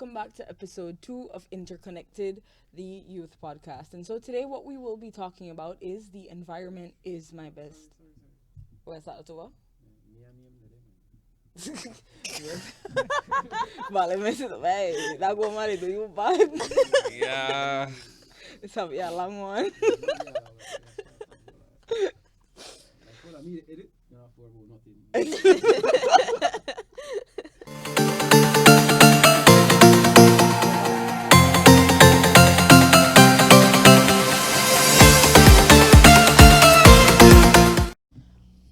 welcome back to episode 2 of Interconnected, the youth podcast. And so today, what we will be talking about is the environment is my best. Where's that to? Vale, me said, hey, that go marry, do you bad? Yeah. It's a long one.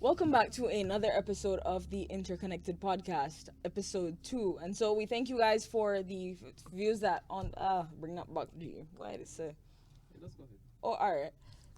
Welcome back to another episode of the Interconnected podcast, episode 2. And so we thank you guys for the views that on bring that back to you. Why did it say? Oh, all right.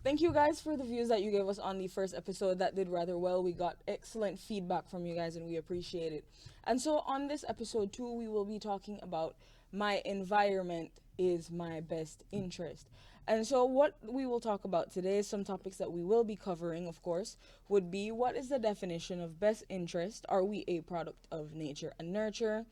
Thank you guys for the views that you gave us on the first episode. That did rather well. We got excellent feedback from you guys and we appreciate it. And so on this episode 2, we will be talking about my environment is my best interest. And so what we will talk about today, some topics that we will be covering, of course, would be what is the definition of best interest? Are we a product of nature and nurture?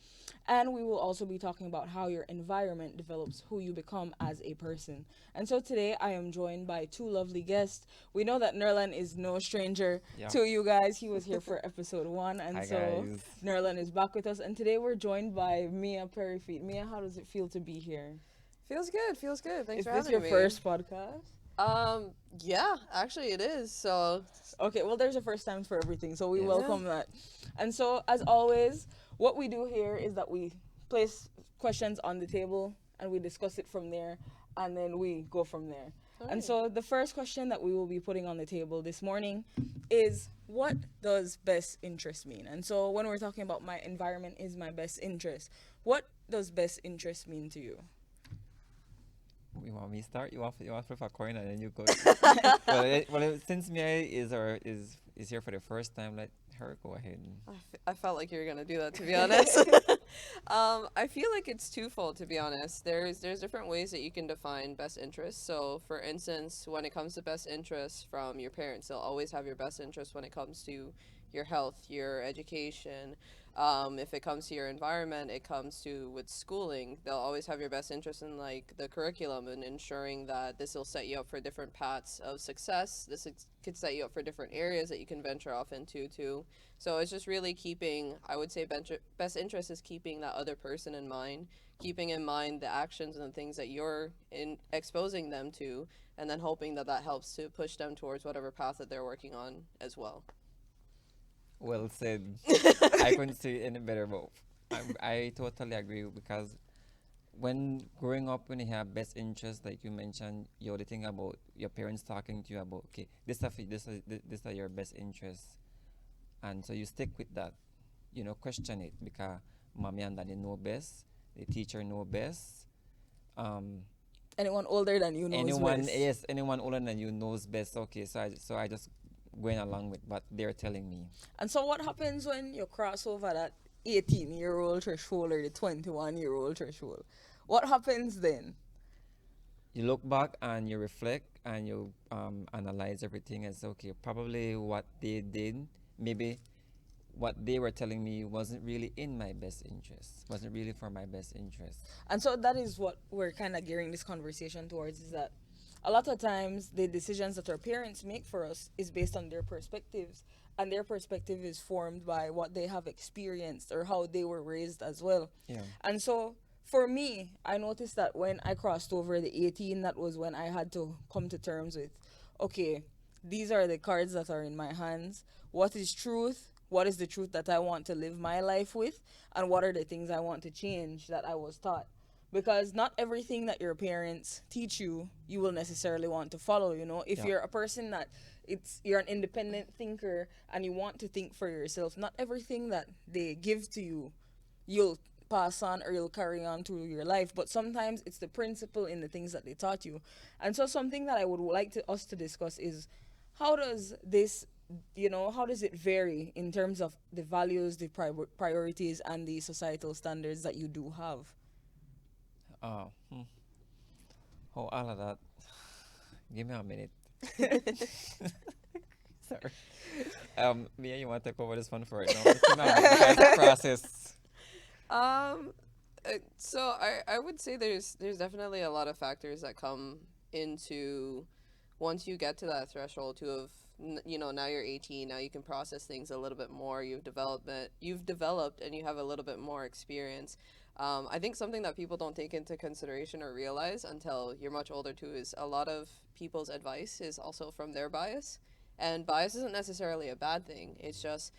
And we will also be talking about how your environment develops who you become as a person. And so today I am joined by two lovely guests. We know that Nerlan is no stranger Yeah. to you guys. He was here for episode 1. And Hi, so guys. Nerlan is back with us. And today we're joined by Mia Perryfeet. Mia, how does it feel to be here? Feels good. Feels good. Thanks Is for this having your me. first podcast? Yeah, actually it is. So, Okay, well, there's a first time for everything, so we Yes. welcome that. And so, as always, what we do here is that we place questions on the table and we discuss it from there, and then we go from there. And Alright. so, the first question that we will be putting on the table this morning is what does best interest mean? And so, when we're talking about my environment is my best interest, what does best interest mean to you? You want me to start? You want to flip a coin and then you go. Since Mia is here for the first time, let her go ahead. I felt like you were gonna do that, to be honest. I feel like it's twofold, to be honest. There's different ways that you can define best interest. So, for instance, when it comes to best interest from your parents, they'll always have your best interest when it comes to your health, your education. If it comes to your environment, it comes to with schooling, they'll always have your best interest in like the curriculum and ensuring that this will set you up for different paths of success. Could set you up for different areas that you can venture off into too. So it's just really keeping, I would say, best interest is keeping that other person in mind, keeping in mind the actions and the things that you're exposing them to, and then hoping that that helps to push them towards whatever path that they're working on as well. Well said. I couldn't say it any better, but I totally agree because when growing up, when you have best interest, like you mentioned, you're the thing about your parents talking to you about, okay, this are your best interests, and so you stick with that. Question it because mommy and daddy know best, the teacher know best. Anyone older than you knows Anyone, best. yes, anyone older than you knows best. Okay, so I just going along with what they're telling me. And so what happens when you cross over that 18-year-old threshold or the 21-year-old threshold? What happens then? You look back and you reflect and you analyze everything and say, okay, probably what they did, maybe what they were telling me wasn't really in my best interest, wasn't really for my best interest. And so that is what we're kind of gearing this conversation towards, is that a lot of times the decisions that our parents make for us is based on their perspectives, and their perspective is formed by what they have experienced or how they were raised as well. Yeah. And so for me, I noticed that when I crossed over the 18, that was when I had to come to terms with, okay, these are the cards that are in my hands. What is truth? What is the truth that I want to live my life with? And what are the things I want to change that I was taught? Because not everything that your parents teach you, you will necessarily want to follow. If Yeah. you're a person that you're an independent thinker and you want to think for yourself, not everything that they give to you, you'll pass on or you'll carry on through your life. But sometimes it's the principle in the things that they taught you. And so something that I would like us to discuss is how does this, how does it vary in terms of the values, the priorities, and the societal standards that you do have? Oh, all of that. Give me a minute. Sorry. Mia, you want to take over this one for it now? It's not a process. I would say there's definitely a lot of factors that come into once you get to that threshold to have now you're 18, now you can process things a little bit more, you've developed and you have a little bit more experience. I think something that people don't take into consideration or realize until you're much older too is a lot of people's advice is also from their bias, and bias isn't necessarily a bad thing. It's just,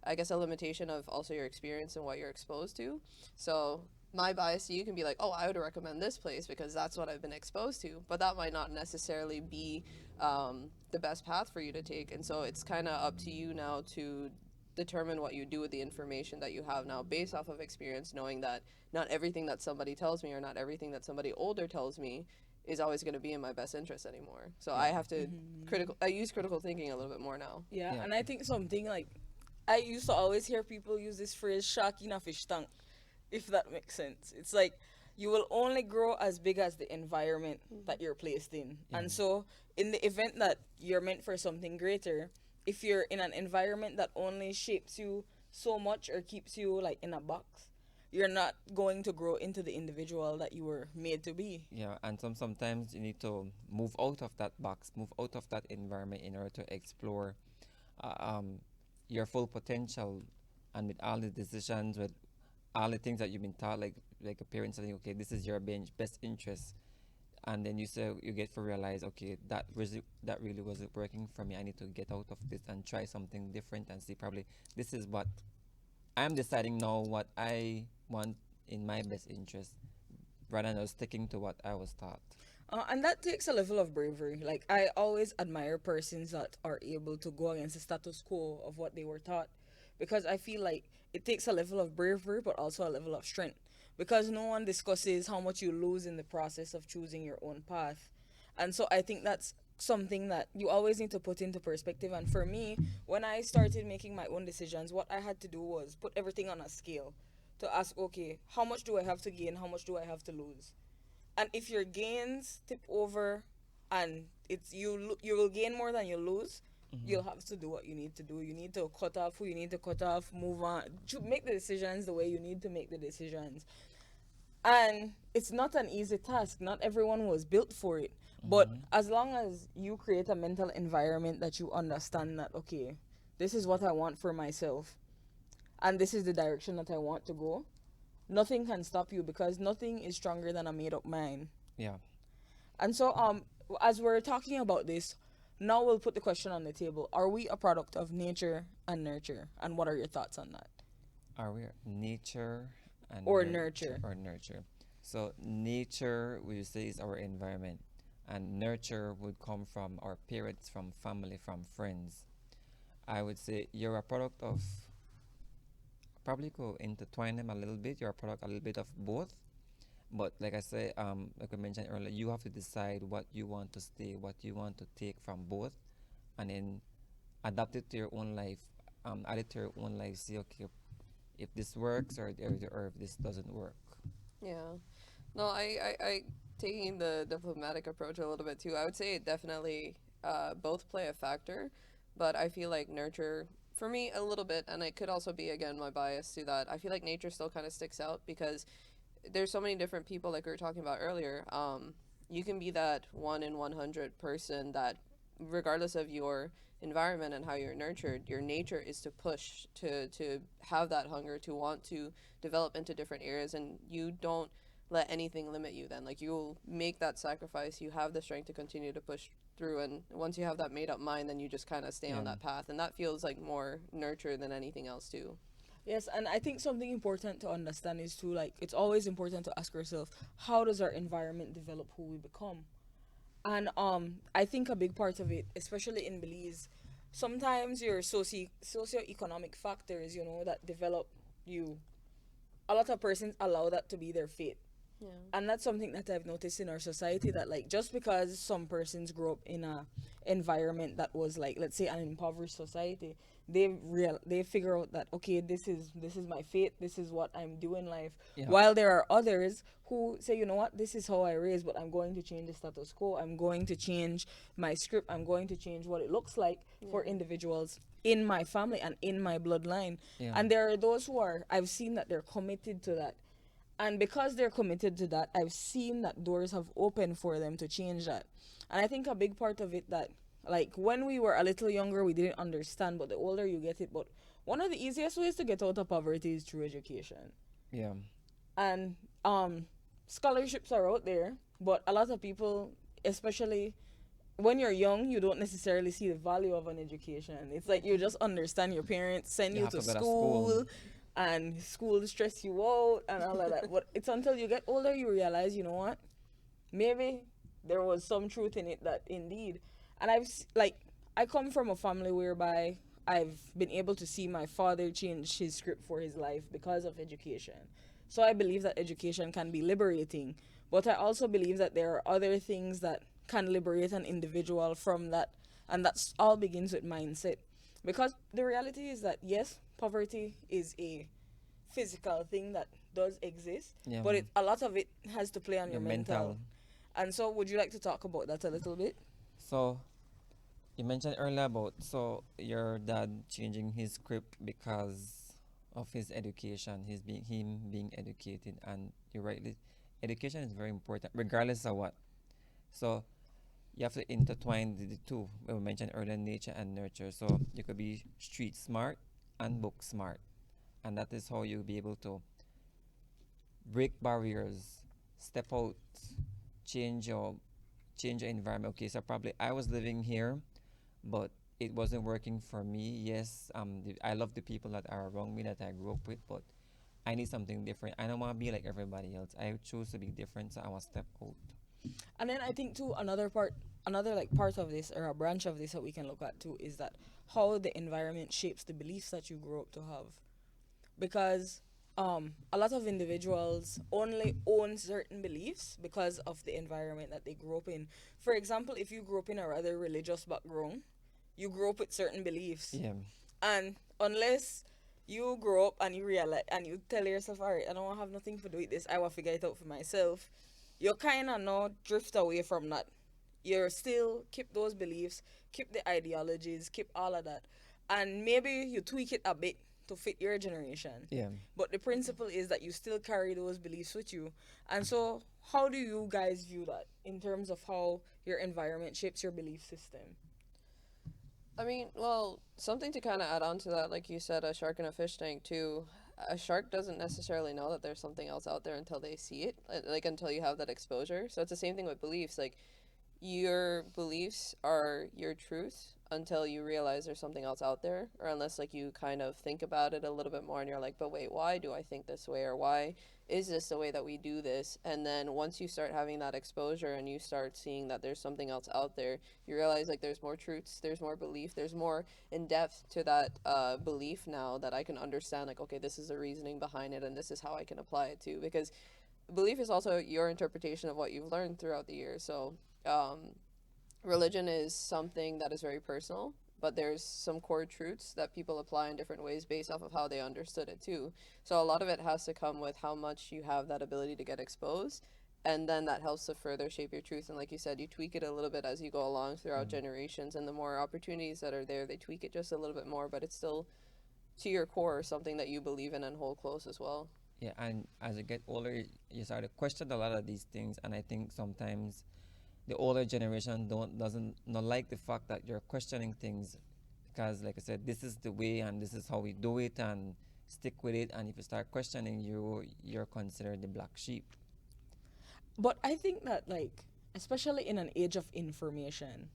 I guess, a limitation of also your experience and what you're exposed to. So my bias, you can be like, oh, I would recommend this place because that's what I've been exposed to, but that might not necessarily be the best path for you to take. And so it's kind of up to you now to determine what you do with the information that you have now based off of experience, knowing that not everything that somebody tells me or not everything that somebody older tells me is always going to be in my best interest anymore. So I have to I use critical thinking a little bit more now. Yeah, Yeah. and I think something like I used to always hear people use this phrase "shark in a fish tank," if that makes sense. It's like you will only grow as big as the environment that you're placed in. Yeah. And so, in the event that you're meant for something greater, if you're in an environment that only shapes you so much or keeps you like in a box, you're not going to grow into the individual that you were made to be. Yeah, and sometimes you need to move out of that box, move out of that environment in order to explore uh, um, your full potential, and with all the decisions, with all the things that you've been taught, like a parent saying, okay, this is your best interest, and then you get to realize, okay, that really wasn't working for me. I need to get out of this and try something different and see probably this is what I'm deciding now what I want in my best interest rather than sticking to what I was taught. And that takes a level of bravery. Like, I always admire persons that are able to go against the status quo of what they were taught, because I feel like it takes a level of bravery but also a level of strength, because no one discusses how much you lose in the process of choosing your own path. And so I think that's something that you always need to put into perspective. And for me, when I started making my own decisions, what I had to do was put everything on a scale to ask, okay, how much do I have to gain? How much do I have to lose? And if your gains tip over and you will gain more than you lose, you'll have to do what you need to do. You need to cut off who you need to cut off, move on, make the decisions the way you need to make the decisions. And it's not an easy task. Not everyone was built for it. But as long as you create a mental environment that you understand that, okay, this is what I want for myself and this is the direction that I want to go, nothing can stop you, because nothing is stronger than a made up mind. Yeah. And so as we're talking about this, now we'll put the question on the table. Are we a product of nature and nurture? And what are your thoughts on that? Are we nature and Or nurture? or nurture? So nature, we say, is our environment, and nurture would come from our parents, from family, from friends. I would say you're a product of, probably go intertwine them a little bit. You're a product a little bit of both. But like I said, like I mentioned earlier, you have to decide what you want to stay, what you want to take from both, and then adapt it to your own life. Add it to your own life. See, okay, if this works or if this doesn't work. Yeah. No, I taking the diplomatic approach a little bit too. I would say it definitely both play a factor, but I feel like nurture for me a little bit, and it could also be again my bias to that. I feel like nature still kind of sticks out because there's so many different people like we were talking about earlier. You can be that 1 in 100 person that, regardless of your environment and how you're nurtured, your nature is to push to have that hunger to want to develop into different areas, and you don't let anything limit you. Then, like, you'll make that sacrifice. You have the strength to continue to push through, and once you have that made up mind, then you just kind of stay on Yeah. that path, and that feels like more nurture than anything else too. Yes, and I think something important to understand is too, like, it's always important to ask yourself, how does our environment develop who we become? And I think a big part of it, especially in Belize, sometimes your socioeconomic factors, that develop you. A lot of persons allow that to be their fate. Yeah. And that's something that I've noticed in our society, that like just because some persons grow up in a environment that was like, let's say, an impoverished society, they figure out that, okay, this is my fate, this is what I'm doing in life. Yeah. While there are others who say, you know what, this is how I raise, but I'm going to change the status quo, I'm going to change my script, I'm going to change what it looks like for individuals in my family and in my bloodline. Yeah. And there are those who are, I've seen that they're committed to that. And because they're committed to that, I've seen that doors have opened for them to change that. And I think a big part of it that, like, when we were a little younger, we didn't understand, but the older you get it, but one of the easiest ways to get out of poverty is through education. Yeah. And scholarships are out there, but a lot of people, especially when you're young, you don't necessarily see the value of an education. It's like you just understand your parents send You you have to to go to school, school. and school stress you out and all of that. But it's until you get older you realize, you know what? Maybe there was some truth in it that indeed. And like, I come from a family whereby I've been able to see my father change his script for his life because of education. So I believe that education can be liberating, but I also believe that there are other things that can liberate an individual from that, and that's all begins with mindset. Because the reality is that yes, poverty is a physical thing that does exist, Yeah. but a lot of it has to play on your Your mental. mental. And so, would you like to talk about that a little bit? So you mentioned earlier about so your dad changing his script because of his education, him being educated, and you're right. Education is very important, regardless of what. So you have to intertwine the two. We mentioned earlier, nature and nurture. So you could be street smart and book smart, and that is how you'll be able to break barriers, step out, change your change your environment. Okay, so probably I was living here, but it wasn't working for me. Yes, I love the people that are around me that I grew up with, but I need something different. I don't want to be like everybody else. I choose to be different, so I want to step out. And then I think too another like part of this or a branch of this that we can look at too is that how the environment shapes the beliefs that you grow up to have. Because a lot of individuals only own certain beliefs because of the environment that they grew up in. For example, if you grew up in a rather religious background, you grew up with certain beliefs. Yeah, And unless you grow up and you realize and you tell yourself, all right, I don't have nothing to do with this, I will figure it out for myself, you kind of now drift away from that. You're still keep those beliefs, keep the ideologies, keep all of that. And maybe you tweak it a bit to fit your generation. yeah. But the principle is that you still carry those beliefs with you. And so, how do you guys view that in terms of how your environment shapes your belief system? I mean, well, something to kind of add on to that, like you said, a shark in a fish tank too. A shark doesn't necessarily know that there's something else out there until they see it, like until you have that exposure. So it's the same thing with beliefs. Like your beliefs are your truth until you realize there's something else out there, or unless like you kind of think about it a little bit more and you're like, but wait, why do I think this way, or why is this the way that we do this? And then once you start having that exposure and you start seeing that there's something else out there, you realize like there's more truths, there's more belief, there's more in depth to that belief now that I can understand, like, okay, this is the reasoning behind it and this is how I can apply it to. Because belief is also your interpretation of what you've learned throughout the years. So religion is something that is very personal, but there's some core truths that people apply in different ways based off of how they understood it too. So a lot of it has to come with how much you have that ability to get exposed, and then that helps to further shape your truth. And like you said, you tweak it a little bit as you go along throughout generations, and the more opportunities that are there, they tweak it just a little bit more, but it's still to your core something that you believe in and hold close as well. Yeah, and as you get older, you start to question a lot of these things, and I think sometimes the older generation doesn't not like the fact that you're questioning things, because, like I said, this is the way and this is how we do it, and stick with it. And if you start questioning, you're considered the black sheep. But I think that, like, especially in an age of information,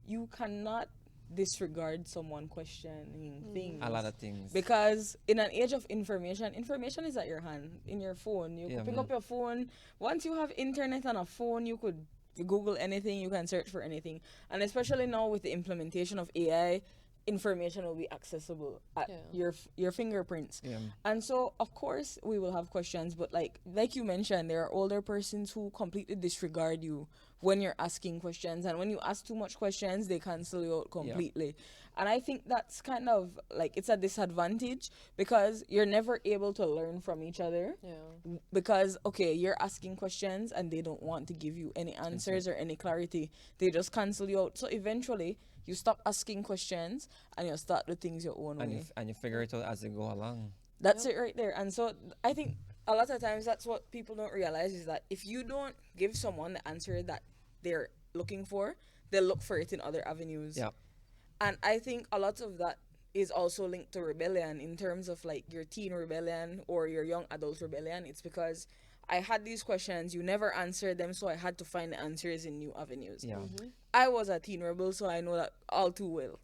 you cannot disregard someone questioning things. A lot of things. Because in an age of information is at your hand, in your phone. You Yeah, could pick man. up your phone. Once you have internet on a phone, you could Google anything, you can search for anything. And especially now with the implementation of AI, information will be accessible at Yeah. your fingerprints. Yeah. And so, of course, we will have questions, but like you mentioned, there are older persons who completely disregard you when you're asking questions, and when you ask too much questions, they cancel you out completely. And I think that's kind of like it's a disadvantage because you're never able to learn from each other. Yeah. Because okay, you're asking questions and they don't want to give you any answers or any clarity. They just cancel you out. So eventually, you stop asking questions and you start the things your own And way. and you figure it out as you go along. That's it right there. And so I think a lot of times that's what people don't realize is that if you don't give someone the answer that they're looking for, they'll look for it in other avenues. Yeah. And I think a lot of that is also linked to rebellion in terms of like your teen rebellion or your young adult rebellion. It's because I had these questions, you never answered them, so I had to find the answers in new avenues. Yeah. I was a teen rebel, so I know that all too well.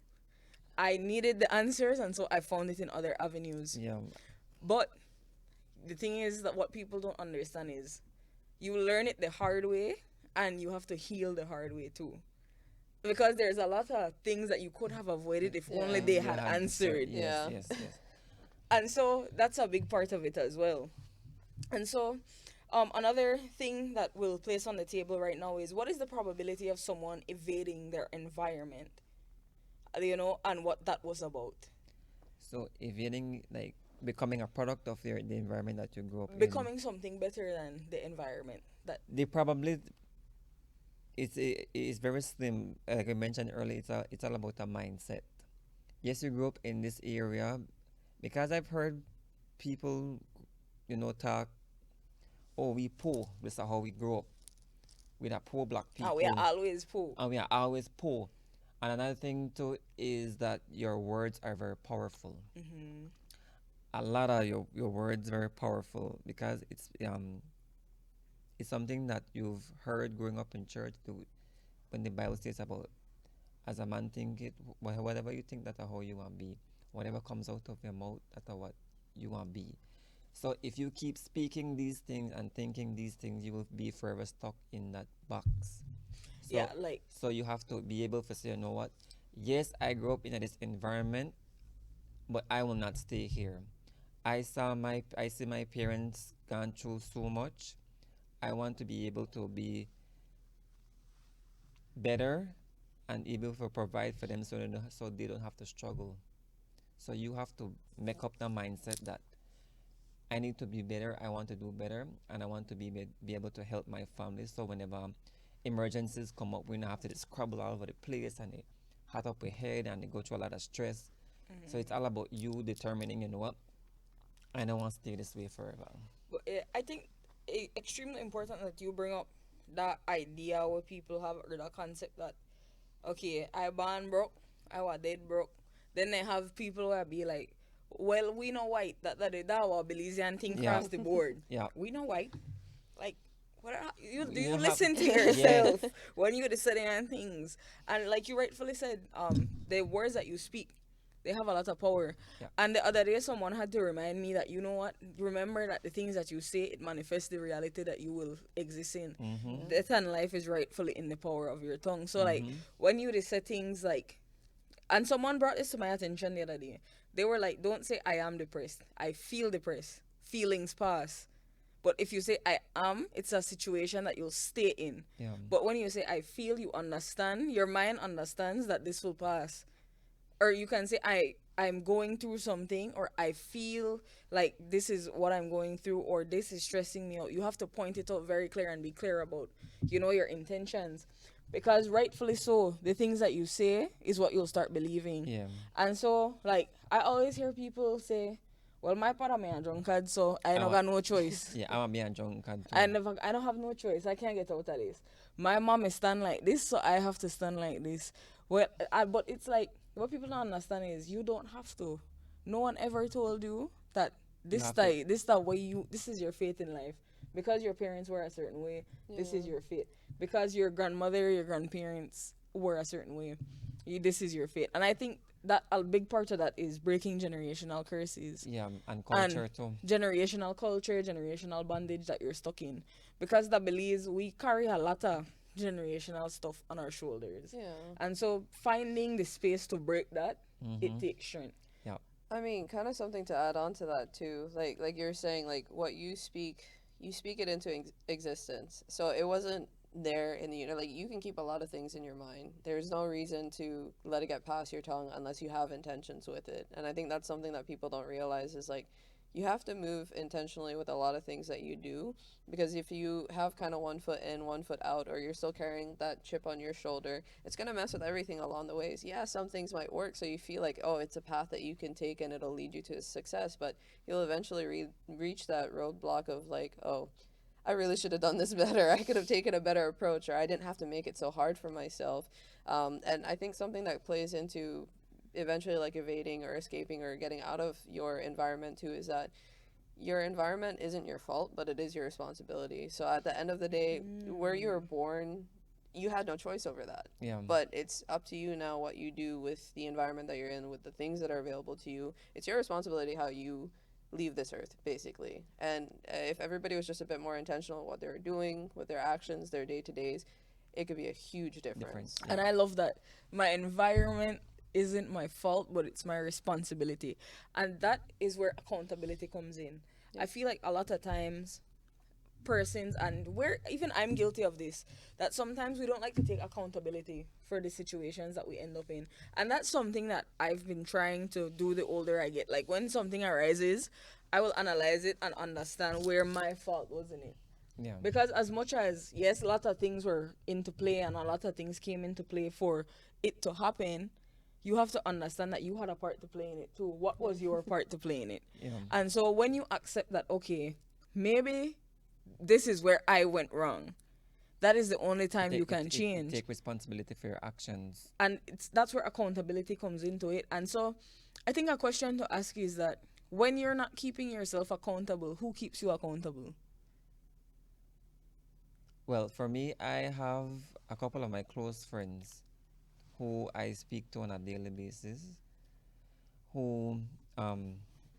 I needed the answers, and so I found it in other avenues. Yeah. But the thing is that what people don't understand is you learn it the hard way, and you have to heal the hard way too. Because there's a lot of things that you could have avoided if only Yeah. they You had had to answered. yes, Yeah. yes, yes. And so that's a big part of it as well. And so another thing that we'll place on the table right now is what is the probability of someone evading their environment? And what that was about. So evading, like becoming a product of the environment that you grew up in. Becoming something better than the environment. That They probably it's very slim. Like I mentioned earlier, it's all about a mindset. Yes, you grew up in this area, because I've heard people, talk. Oh, we poor. This is how we grew up. We're the poor black people. we are always poor. And we are always poor. And another thing too is that your words are very powerful. A lot of your words very powerful because it's something that you've heard growing up in church. When the Bible says about as a man think it, whatever you think that's how you want to be. Whatever comes out of your mouth, that's what you want to be. So if you keep speaking these things and thinking these things, you will be forever stuck in that box. So, Yeah, like so you have to be able to say, you know what? Yes, I grew up in this environment, but I will not stay here. I see my parents gone through so much. I want to be able to be better and able to provide for them so they don't have to struggle. So you have to make up the mindset that I need to be better, I want to do better, and I want to be able to help my family. So whenever emergencies come up, we don't have to just scrabble all over the place and they hot up your head and they go through a lot of stress. So it's all about you determining, you know what, I don't want to stay this way forever. But I think it's extremely important that you bring up that idea where people have or that concept that okay, I born broke, I was dead broke. Then they have people where be like, well, we know white that our Belizean thing Yeah. across the board. Yeah. We know white. Like, do You you have- listen to Yes. yourself when you decide on things? And like you rightfully said, the words that you speak, they have a lot of power. Yeah. And the other day, someone had to remind me that you know what? Remember that the things that you say, it manifests the reality that you will exist in. Death and life is rightfully in the power of your tongue. So like when you say things like, and someone brought this to my attention the other day. They were like, don't say I am depressed. I feel depressed. Feelings pass. But if you say I am, it's a situation that you'll stay in. Yeah. But when you say I feel, you understand. Your mind understands that this will pass. Or you can say I'm going through something, or I feel like this is what I'm going through, or this is stressing me out. You have to point it out very clear and be clear about, your intentions. Because rightfully so, the things that you say is what you'll start believing. Yeah. And so, like, I always hear people say, well, my father me a drunkard, so I don't got no choice. Yeah, I'm a being drunk. I don't have no choice. I can't get out of this. My mom is stand like this, so I have to stand like this. Well, but it's like, what people don't understand is you don't have to. No one ever told you that this is your fate in life. Because your parents were a certain way, this is your fate. Because your grandmother, your grandparents were a certain way, this is your fate. And I think that a big part of that is breaking generational curses. Yeah, and culture too. Generational culture, generational bondage that you're stuck in. Because the Belize, we carry a lot of generational stuff on our shoulders. Yeah. And so finding the space to break that, it takes strength. Yeah. I mean, kind of something to add on to that too. Like you're saying, like what you speak it into existence. So it wasn't there in the like you can keep a lot of things in your mind. There's no reason to let it get past your tongue unless you have intentions with it. And I think that's something that people don't realize is like you have to move intentionally with a lot of things that you do, because if you have kind of one foot in, one foot out, or you're still carrying that chip on your shoulder, it's going to mess with everything along the ways. Yeah, some things might work, so you feel like, oh, it's a path that you can take and it'll lead you to success, but you'll eventually reach that roadblock of like, oh, I really should have done this better. I could have taken a better approach, or I didn't have to make it so hard for myself. And I think something that plays into eventually like evading or escaping or getting out of your environment too is that your environment isn't your fault, but it is your responsibility. So at the end of the day, where you were born, you had no choice over that. Yeah, But it's up to you now what you do with the environment that you're in, with the things that are available to you. It's your responsibility how you leave this earth, basically. And if everybody was just a bit more intentional in what they're doing, with their actions, their day to days, it could be a huge difference. difference. And Yeah, I love that my environment isn't my fault, but it's my responsibility. And that is where accountability comes in. I Yep. feel like a lot of times persons, and where even I'm guilty of this, that sometimes we don't like to take accountability for the situations that we end up in. And that's something that I've been trying to do the older I get. Like when something arises, I will analyze it and understand where my fault was in it. yeah, Because as much as yes, a lot of things were into play and a lot of things came into play for it to happen, you have to understand that you had a part to play in it too. What was your part to play in it? yeah. And so when you accept that, okay, maybe this is where I went wrong, that is the only time you can change. Take responsibility for your actions. And that's where accountability comes into it. And so I think a question to ask is that when you're not keeping yourself accountable, who keeps you accountable? Well, for me, I have a couple of my close friends who I speak to on a daily basis, who, um,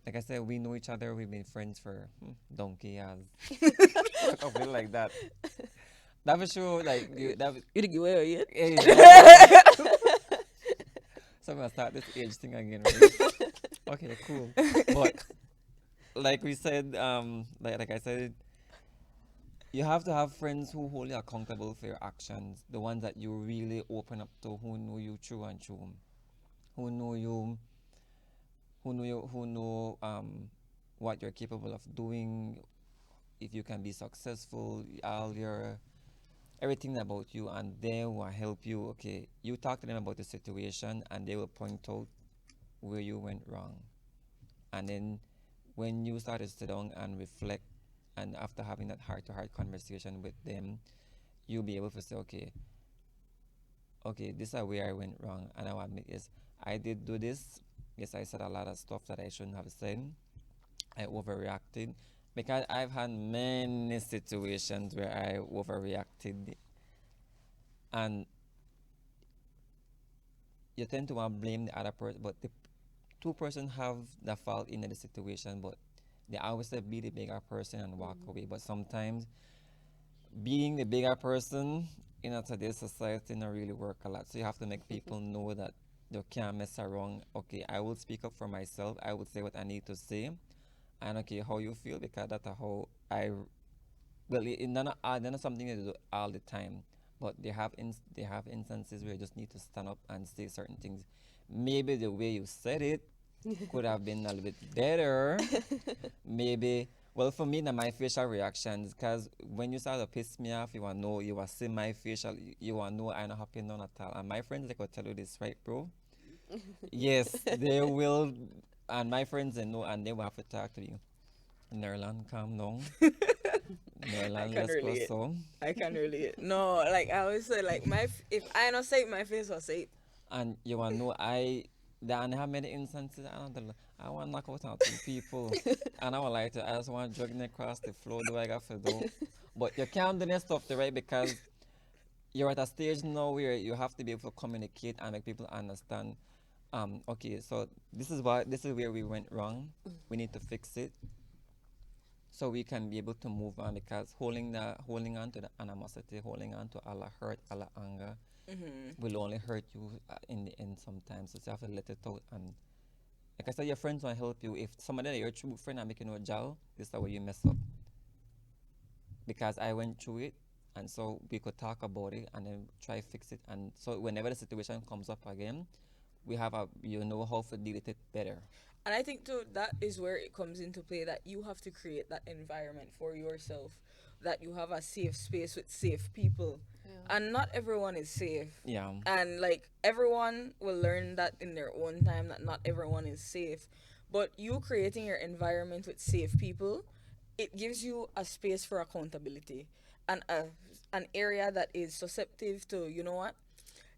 like I said, we know each other. We've been friends for donkey years. Something like that. That was sure, like, You think you were yet? So I'm gonna start this age thing again, right? Okay, cool. But like we said, like I said, you have to have friends who hold you accountable for your actions. The ones that you really open up to, who know you through and through, who know you, who know what you're capable of doing. If you can be successful, all your everything about you, and they will help you. Okay, you talk to them about the situation, and they will point out where you went wrong. And then when you start to sit down and reflect, and after having that heart-to-heart conversation with them, you'll be able to say, okay, this is where I went wrong, and I will admit, yes, I did do this. Yes, I said a lot of stuff that I shouldn't have said. I overreacted because I've had many situations where I overreacted, and you tend to want to blame the other person, but the two person have the fault in the situation, but they always say be the bigger person and walk away. But sometimes being the bigger person in a today's society not really work a lot. So you have to make people know that you can't mess around. Okay, I will speak up for myself. I will say what I need to say, and okay, how you feel, because that's how I. Well, it's not something that you do all the time, but they have instances where you just need to stand up and say certain things. Maybe the way you said it could have been a little bit better. Maybe, well, for me, my facial reactions, because when you start to piss me off, you want to know, you want to see my facial, you want to know I'm not happy none at all. And my friends, they could tell you this, right, bro? Yes, they will. And my friends, they know, and they will have to talk to you. Nerlan, calm down. I Nerlan, can let's go relate. so. I can relate. No, like I always say, like if I don't say it, my face will say it. And you want to know, there have many instances, I want to knock out 2 people. And I would like to, I just want to drag them across the floor, do I got to do? But you can't do that stuff, right? Because you're at a stage now where you have to be able to communicate and make people understand. Okay, so this is where we went wrong. We need to fix it, so we can be able to move on. Because holding on to the animosity, holding on to all the hurt, all the anger, will only hurt you in the end sometimes. So you have to let it out. And like I said, your friends will help you. If somebody that you're a true friend and making you a jowl, this is where you mess up. Because I went through it, and so we could talk about it and then try fix it. And so whenever the situation comes up again, you know how to deal with it better. And I think too that is where it comes into play, that you have to create that environment for yourself, that you have a safe space with safe people. Yeah. And not everyone is safe. Yeah. And like everyone will learn that in their own time, that not everyone is safe. But you creating your environment with safe people, it gives you a space for accountability, and an area that is susceptible to, you know what,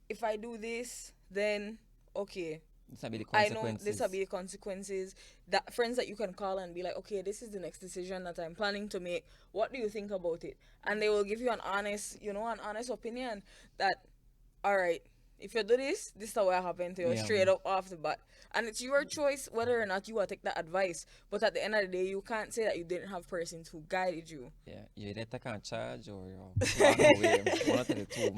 if I do this, then okay, This will be the I know this will consequences. be the consequences. That friends that you can call and be like, okay, this is the next decision that I'm planning to make. What do you think about it? And they will give you an honest, an honest opinion that, all right, if you do this, this is what will happen to you Yeah. straight up off the bat. And it's your choice whether or not you will take that advice. But at the end of the day, you can't say that you didn't have persons who guided you. Yeah. You either take on charge or you walk away. One of the two.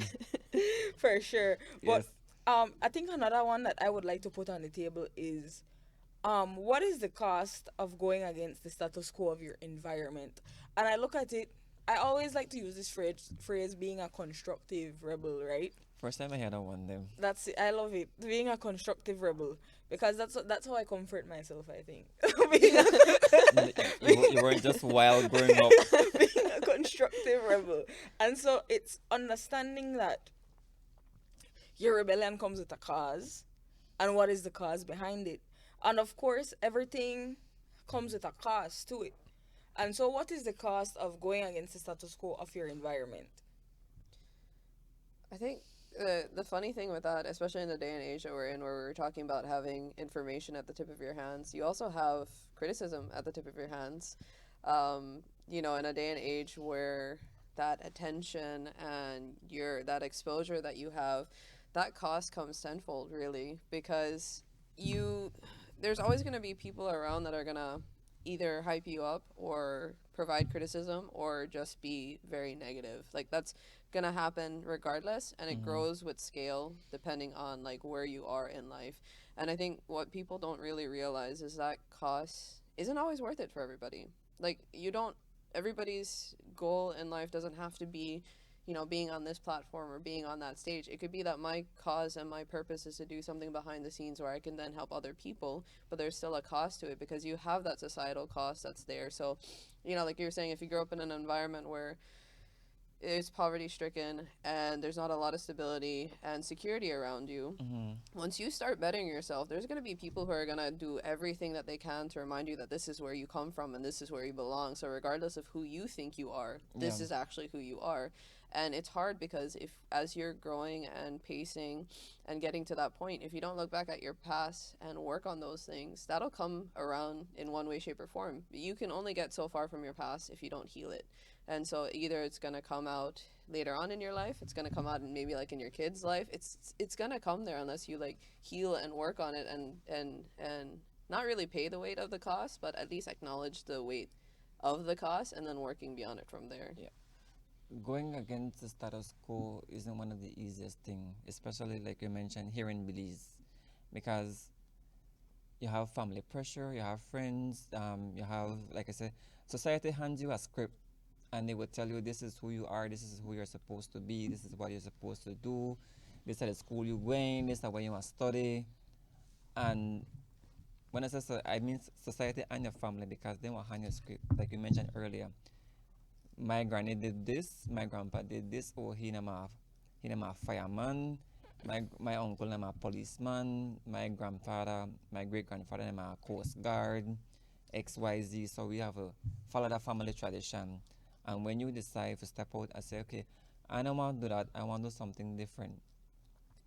For sure. But Yes. I think another one that I would like to put on the table is, what is the cost of going against the status quo of your environment? And I look at it, I always like to use this phrase being a constructive rebel, right? First time I heard that one them. That's it. I love it. Being a constructive rebel, because that's how I comfort myself, I think. being, You weren't just wild growing up. being a constructive rebel. And so it's understanding that your rebellion comes with a cause, and what is the cause behind it. And of course, everything comes with a cost to it. And so, what is the cost of going against the status quo of your environment? I think the funny thing with that, especially in the day and age that we're in, where we're talking about having information at the tip of your hands, you also have criticism at the tip of your hands. In a day and age where that attention and that exposure that you have, that cost comes tenfold, really, because there's always going to be people around that are going to either hype you up or provide criticism or just be very negative. Like that's gonna happen regardless, and it grows with scale depending on like where you are in life. And I think what people don't really realize is that cost isn't always worth it for everybody. Like you don't everybody's goal in life doesn't have to be, being on this platform or being on that stage. It could be that my cause and my purpose is to do something behind the scenes where I can then help other people, but there's still a cost to it because you have that societal cost that's there. So, like you were saying, if you grow up in an environment where it's poverty stricken and there's not a lot of stability and security around you, once you start bettering yourself, there's going to be people who are going to do everything that they can to remind you that this is where you come from and this is where you belong. So regardless of who you think you are, this Yeah. is actually who you are. And it's hard because if as you're growing and pacing and getting to that point, if you don't look back at your past and work on those things, that'll come around in one way, shape, or form. You can only get so far from your past if you don't heal it. And so either it's going to come out later on in your life, it's going to come out in maybe like in your kid's life. It's going to come there unless you like heal and work on it and not really pay the weight of the cost, but at least acknowledge the weight of the cost and then working beyond it from there. Yeah. Going against the status quo isn't one of the easiest thing, especially like you mentioned here in Belize, because you have family pressure, you have friends, you have, like I said, society hands you a script, and they will tell you this is who you are, this is who you're supposed to be, this is what you're supposed to do, this is the school you're going, this is where you must study, and when I say so, I mean society and your family, because they will hand you a script, like you mentioned earlier. My granny did this, my grandpa did this, or he name a fireman, my uncle name a policeman, my grandfather, my great grandfather name a coast guard, XYZ. So we have a follow the family tradition. And when you decide to step out and say, okay, I don't want to do that, I want to do something different.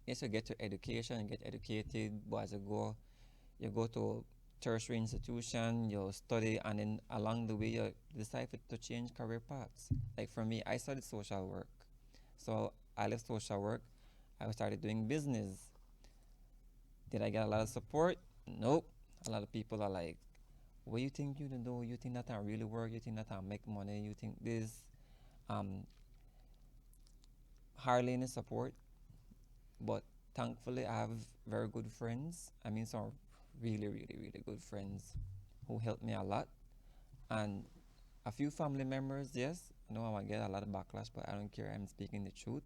Yes, you get your education, you get educated, but as you go to tertiary institution, you study, and then along the way you decide to change career paths. Like for me, I studied social work. So I left social work, I started doing business. Did I get a lot of support? Nope. A lot of people are like, what you think you do? You think that I really work? You think that I make money? You think this? Um, hardly any support, but thankfully I have very good friends. I mean, some really, really, really good friends who helped me a lot, and a few family members. Yes, I know I might get a lot of backlash, but I don't care. I'm speaking the truth.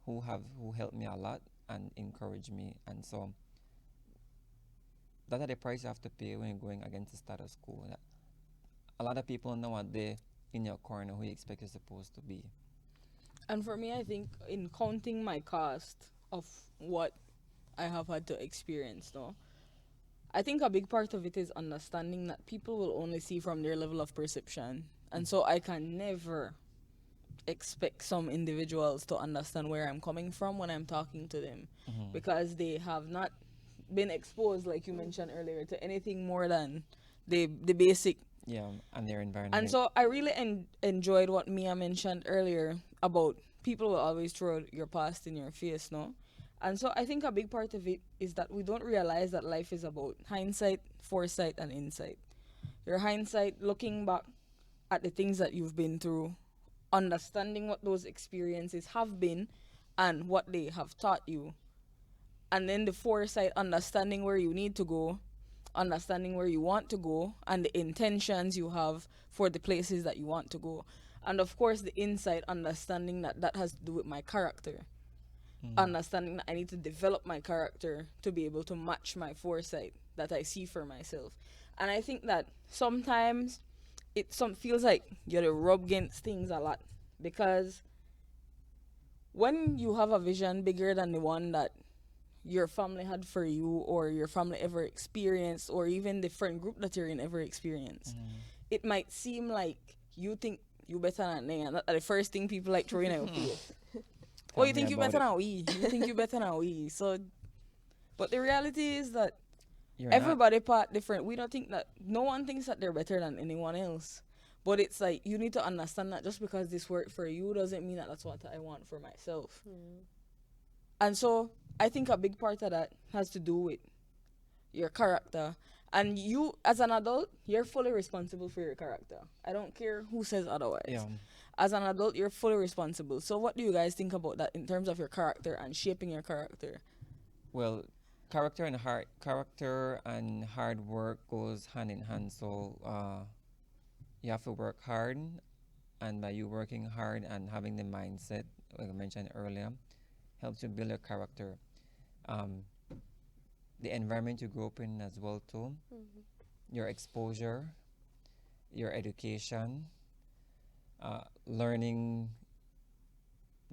Who helped me a lot, and encourage me. And so that are the price you have to pay when you're going against the status quo. That a lot of people know what they in your corner who you expect you're supposed to be. And for me, I think in counting my cost of what I have had to experience, no, I think a big part of it is understanding that people will only see from their level of perception. And so I can never expect some individuals to understand where I'm coming from when I'm talking to them Mm-hmm. because they have not been exposed, like you mentioned earlier, to anything more than the basic. Yeah, and their And environment. so I really enjoyed what Mia mentioned earlier about people will always throw your past in your face, no? And so I think a big part of it is that we don't realize that life is about hindsight, foresight, and insight. Your hindsight, looking back at the things that you've been through, understanding what those experiences have been and what they have taught you. And then the foresight, understanding where you need to go, understanding where you want to go, and the intentions you have for the places that you want to go. And of course, the insight, understanding that that has to do with my character, Mm-hmm. understanding that I need to develop my character to be able to match my foresight that I see for myself. And I think that sometimes it some feels like you're rub against things a lot because when you have a vision bigger than the one that your family had for you or your family ever experienced or even the friend group that you're in ever experienced, Mm-hmm. it might seem like you think you better than they and that's the first thing people like throwing at your face. Oh, Tell you me think you about better it. than we. You think you better than we. So but the reality is that You're not. everybody part different. We don't think that no one thinks that they're better than anyone else. But it's like you need to understand that just because this worked for you doesn't mean that that's what I want for myself. Mm. And so I think a big part of that has to do with your character. And you, as an adult, you're fully responsible for your character. I don't care who says Yeah. otherwise. As an adult, you're fully responsible. So, what do you guys think about that in terms of your character and shaping your character? Well, character and hard work goes hand in hand. So you have to work hard, and by you working hard and having the mindset, like I mentioned earlier, helps you build your character. Um, the environment you grow up in as well too, Mhm. your exposure, your education, learning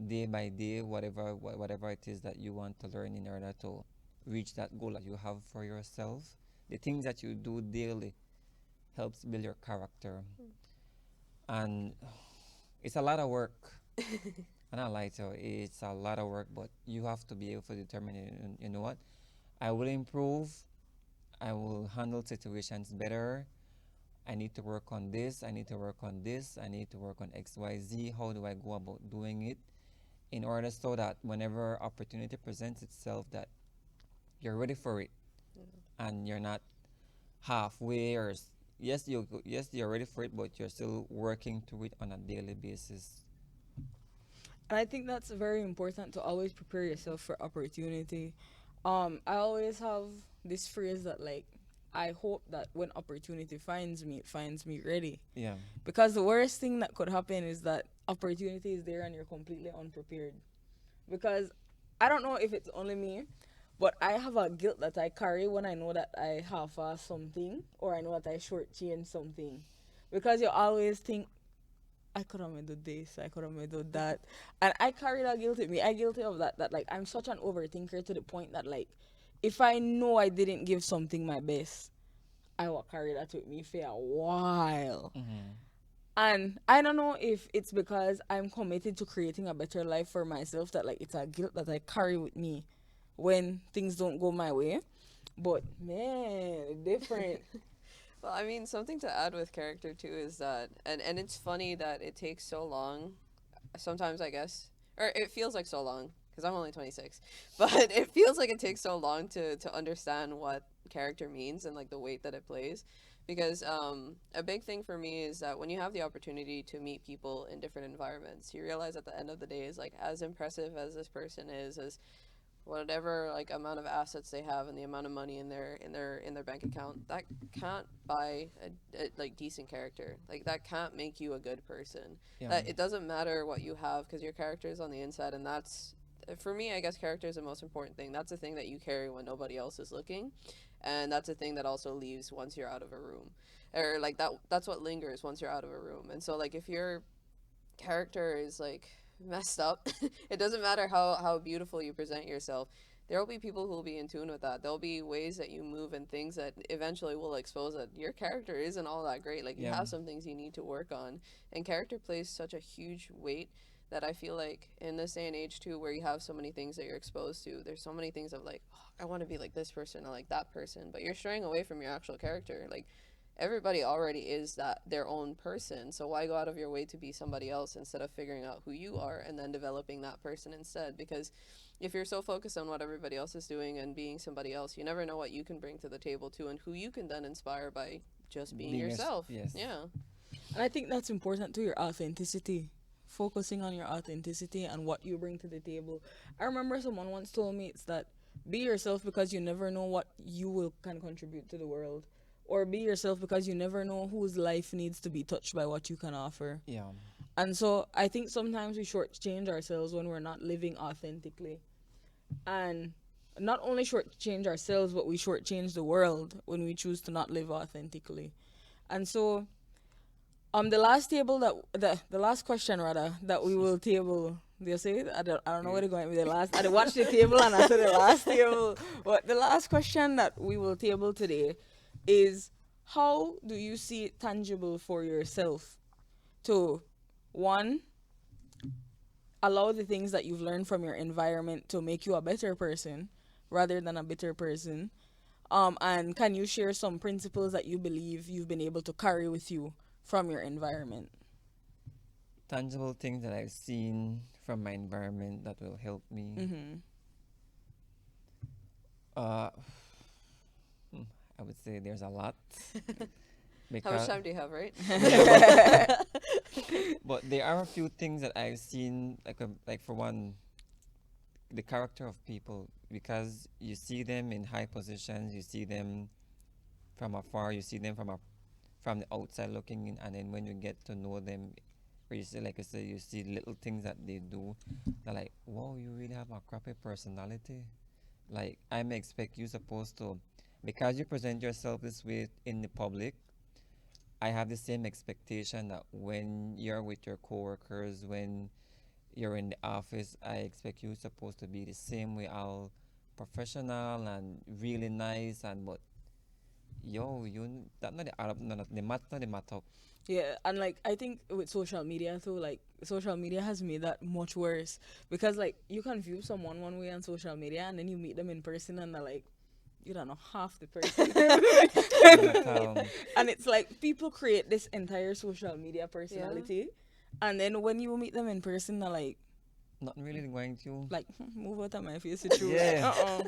day by day, whatever it is that you want to learn in order to reach that goal that you have for yourself. The things that you do daily helps build your character, and it's a lot of work. And I like to, it's a lot of work, but you have to be able to determine, you know what, I will improve, I will handle situations better. I need to work on this. I need to work on this. I need to work on X, Y, Z. How do I go about doing it in order so that whenever opportunity presents itself, that you're ready for it and you're not halfway or yes you're ready for it, but you're still working to it on a daily basis. And I think that's very important to always prepare yourself for opportunity. I always have this phrase that like I hope that when opportunity finds me, it finds me ready. Yeah. Because the worst thing that could happen is that opportunity is there and you're completely unprepared. Because I don't know if it's only me, but I have a guilt that I carry when I know that I half-ass something or I know that I shortchange something. Because you always think, I could have made do this, I could have made do that. And I carry that guilt with me. I guilty of that. That like I'm such an overthinker to the point that like if I know I didn't give something my best, I will carry that with me for a while. Mm-hmm. And I don't know if it's because I'm committed to creating a better life for myself that like it's a guilt that I carry with me when things don't go my way. But man, different. Well, I mean, something to add with character too is that, and it's funny that it takes so long. Sometimes I guess, or it feels like so long because I'm only 26, but it feels like it takes so long to understand what character means and like the weight that it plays. Because a big thing for me is that when you have the opportunity to meet people in different environments, you realize at the end of the day is like as impressive as this person is, as whatever like amount of assets they have and the amount of money in their bank account, that can't buy a like decent character. Like that can't make you a good person. Yeah. That it doesn't matter what you have because your character is on the inside, and that's for me, I guess character is the most important thing. That's the thing that you carry when nobody else is looking, and that's a thing that also leaves once you're out of a room, or like that's what lingers once you're out of a room. And so like if your character is like messed up, it doesn't matter how beautiful you present yourself. There will be people who will be in tune with that. There'll be ways that you move and things that eventually will expose that your character isn't all that great. Like you Yeah. have some things you need to work on, and character plays such a huge weight that I feel like in this day and age too, where you have so many things that you're exposed to, there's so many things of like, oh, I want to be like this person, I like that person, but you're straying away from your actual character. Like everybody already is that their own person, so why go out of your way to be somebody else instead of figuring out who you are and then developing that person instead? Because if you're so focused on what everybody else is doing and being somebody else, you never know what you can bring to the table too, and who you can then inspire by just being yourself. Yes. Yeah. And I think that's important to your authenticity. Focusing on your authenticity and what you bring to the table. I remember someone once told me it's that be yourself because you never know what you will can contribute to the world. Or be yourself because you never know whose life needs to be touched by what you can offer. Yeah. And so I think sometimes we shortchange ourselves when we're not living authentically. And not only shortchange ourselves, but we shortchange the world when we choose to not live authentically. And so the last table that the last question rather that we will table. Do you say it? I don't know where to go with the last. I watched the table and I said the last table. But the last question that we will table today is, how do you see it tangible for yourself to, one, allow the things that you've learned from your environment to make you a better person rather than a bitter person? And can you share some principles that you believe you've been able to carry with you from your environment? Tangible things that I've seen from my environment that will help me. Mm-hmm. Uh, I would say there's a lot. How much time do you have, right? But there are a few things that I've seen, like for one, the character of people, because you see them in high positions, you see them from afar, you see them from the outside looking in, and then when you get to know them, where you see, like I said, you see little things that they do, they're like, wow, you really have a crappy personality. Like I may expect you supposed to, because you present yourself this way in the public, I have the same expectation that when you're with your coworkers, when you're in the office, I expect you supposed to be the same way, all professional and really nice, and but yo, that not the Arab, no, the mat, not the matter. Yeah, and like I think with social media too, like social media has made that much worse because like you can view someone one way on social media and then you meet them in person and they're like, you don't know half the person. But, And it's like people create this entire social media personality, and then when you meet them in person, they're not really going to. like move out of my face, it's true. Yeah.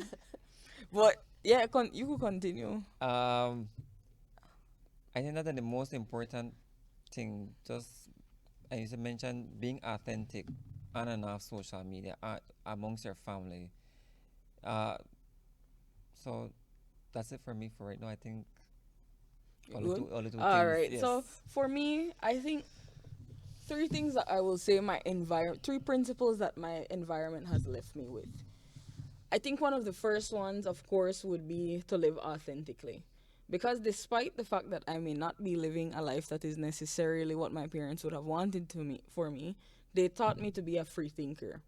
But yeah, you could continue. I think that the most important thing, just I used to mention being authentic on and off social media, amongst your family. Uh, so that's it for me for right now. I think Good. all the two All things. right. Yes. So for me, I think three things that I will say my environment, three principles that my environment has left me with. I think one of the first ones, of course, would be to live authentically. Because despite the fact that I may not be living a life that is necessarily what my parents would have wanted for me, they taught me to be a free thinker.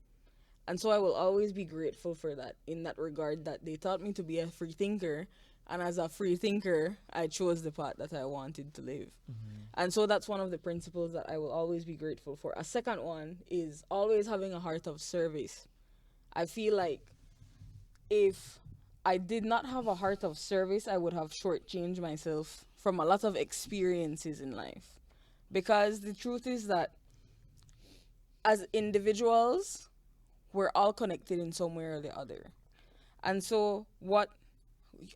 And so I will always be grateful for that in that regard, that they taught me to be a free thinker, and as a free thinker, I chose the path that I wanted to live. And so that's one of the principles that I will always be grateful for. A second one is always having a heart of service. I feel like if I did not have a heart of service, I would have shortchanged myself from a lot of experiences in life. Because the truth is that as individuals, we're all connected in some way or the other. And so what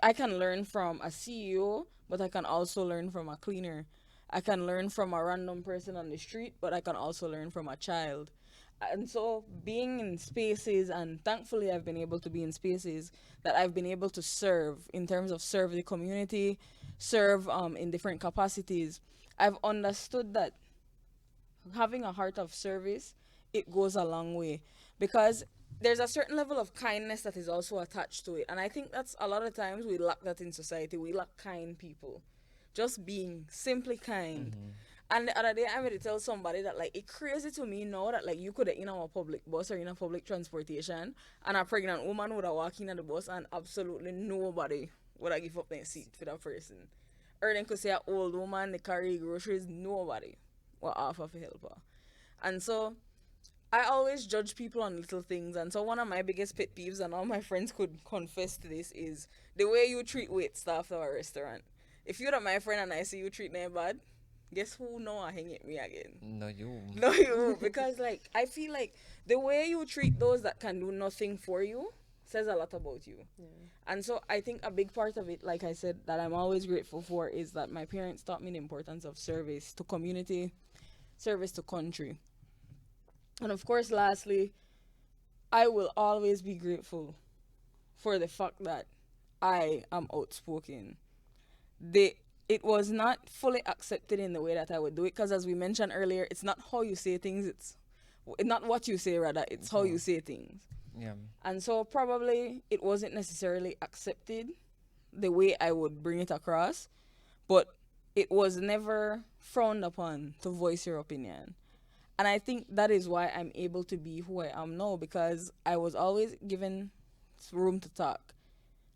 I can learn from a CEO, but I can also learn from a cleaner. I can learn from a random person on the street, but I can also learn from a child. And so being in spaces, and thankfully I've been able to be in spaces that I've been able to serve in terms of serve the community, serve in different capacities. I've understood that having a heart of service, it goes a long way, because there's a certain level of kindness that is also attached to it. And I think that's a lot of times we lack that in society. We lack kind people. Just being simply kind. And the other day I made to tell somebody that like it crazy to me now that like you could in a public bus or in a public transportation and a pregnant woman would have walked in at the bus and absolutely nobody would have give up their seat for that person. Or then could say an old woman they carry groceries, nobody will offer to help her. And so I always judge people on little things, and so one of my biggest pet peeves, and all my friends could confess to this, is the way you treat wait staff at a restaurant. If you're not my friend and I see you treat them bad, guess who know I hang at me again? No, you. No, you, because like I feel like the way you treat those that can do nothing for you says a lot about you. And so I think a big part of it, like I said, that I'm always grateful for is that my parents taught me the importance of service to community, service to country. And of course, lastly, I will always be grateful for the fact that I am outspoken. It was not fully accepted in the way that I would do it because, as we mentioned earlier, it's not how you say things, it's not what you say, rather, it's how you say things. Yeah. And so probably it wasn't necessarily accepted the way I would bring it across, but it was never frowned upon to voice your opinion. And I think that is why I'm able to be who I am now, because I was always given room to talk.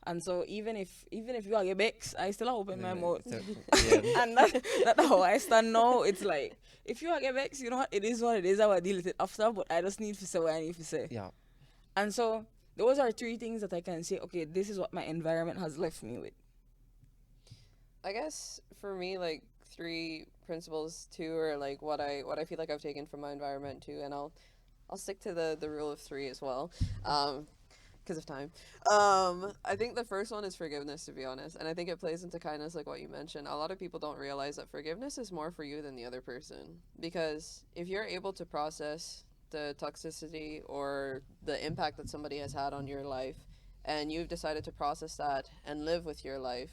And so even if you are a bex, I still open my mouth. Yeah. And that's how I stand now. It's like, if you are a bex, you know what? It is what it is. I will deal with it after, but I just need to say what I need to say. Yeah. And so those are three things that I can say, okay, this is what my environment has left me with. I guess for me, like three principles too, or like what I feel like I've taken from my environment too, and I'll stick to the rule of three as well, because of time. I think the first one is forgiveness, to be honest, and I think it plays into kindness, like what you mentioned. A lot of people don't realize that forgiveness is more for you than the other person, because if you're able to process the toxicity or the impact that somebody has had on your life, and you've decided to process that and live with your life,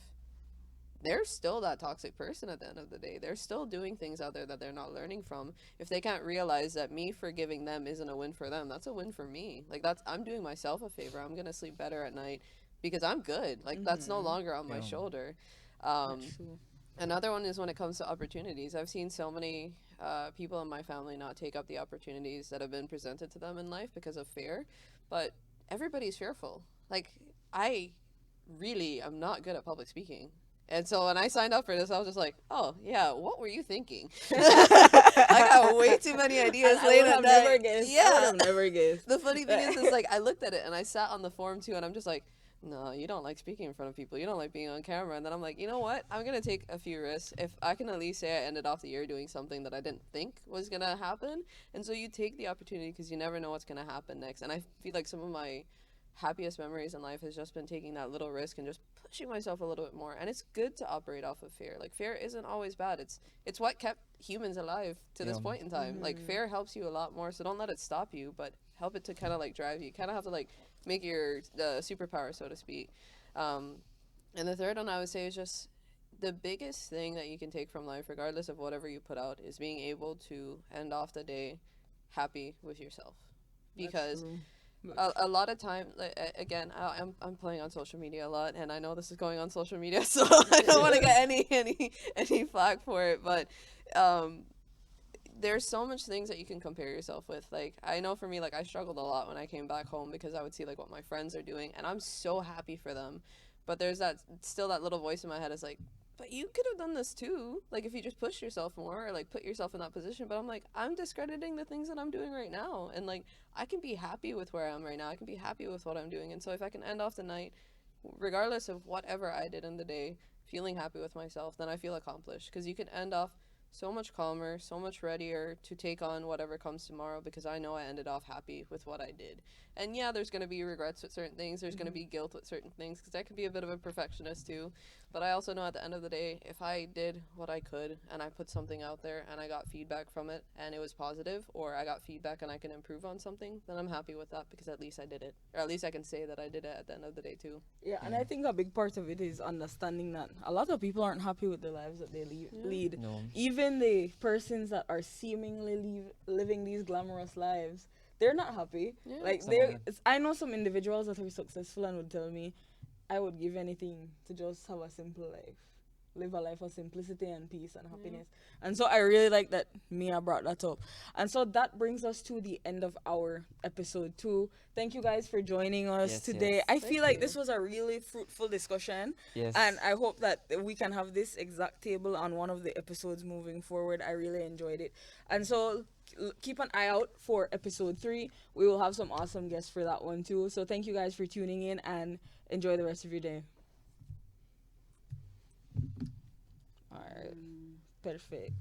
they're still that toxic person at the end of the day. They're still doing things out there that they're not learning from. If they can't realize that me forgiving them isn't a win for them, that's a win for me. Like, I'm doing myself a favor. I'm gonna sleep better at night because I'm good. Like, that's no longer on my shoulder. Another one is when it comes to opportunities. I've seen so many people in my family not take up the opportunities that have been presented to them in life because of fear, but everybody's fearful. Like, I really am not good at public speaking. And so when I signed up for this, I was just like, oh, yeah, what were you thinking? I got way too many ideas late at night. Never guessed. Yeah. I would have never guessed. The funny thing is like, I looked at it and I sat on the forum too, and I'm just like, no, you don't like speaking in front of people. You don't like being on camera. And then I'm like, you know what? I'm going to take a few risks. If I can at least say I ended off the year doing something that I didn't think was going to happen. And so you take the opportunity because you never know what's going to happen next. And I feel like some of my happiest memories in life has just been taking that little risk and just pushing myself a little bit more. And it's good to operate off of fear. Like, fear isn't always bad. It's what kept humans alive to this point in time. Like, fear helps you a lot more, so don't let it stop you, but help it to kind of like drive you. Kind of have to like make your superpower, so to speak. And the third one I would say is just the biggest thing that you can take from life, regardless of whatever you put out, is being able to end off the day happy with yourself. Because a lot of time, like, again, I'm playing on social media a lot, and I know this is going on social media, so I don't want to get any flack for it, but there's so much things that you can compare yourself with. Like, I know for me, like, I struggled a lot when I came back home because I would see like what my friends are doing, and I'm so happy for them, but there's that little voice in my head is like, but you could have done this too, like if you just push yourself more or like put yourself in that position. But I'm like, I'm discrediting the things that I'm doing right now, and like I can be happy with where I am right now. I can be happy with what I'm doing. And so if I can end off the night, regardless of whatever I did in the day, feeling happy with myself, then I feel accomplished, because you can end off so much calmer, so much readier to take on whatever comes tomorrow, because I know I ended off happy with what I did. And yeah, there's going to be regrets with certain things. There's going to be guilt with certain things, because I can be a bit of a perfectionist too. But I also know at the end of the day, if I did what I could and I put something out there and I got feedback from it and it was positive, or I got feedback and I can improve on something, then I'm happy with that, because at least I did it. Or at least I can say that I did it at the end of the day too. Yeah, and I think a big part of it is understanding that a lot of people aren't happy with the lives that they lead. No. Even the persons that are seemingly living these glamorous lives, they're not happy. Yeah. Like Some of them. I know some individuals that are successful and would tell me, I would give anything to just have a simple life, live a life of simplicity and peace and happiness. And so I really like that Mia brought that up. And so that brings us to the end of our episode 2. Thank you guys for joining us Yes, today. yes. I Thank feel like you. this was a really fruitful discussion. Yes. And I hope that we can have this exact table on one of the episodes moving forward. I really enjoyed it. And so keep an eye out for episode 3. We will have some awesome guests for that one too. So thank you guys for tuning in and enjoy the rest of your day. All right. Perfect.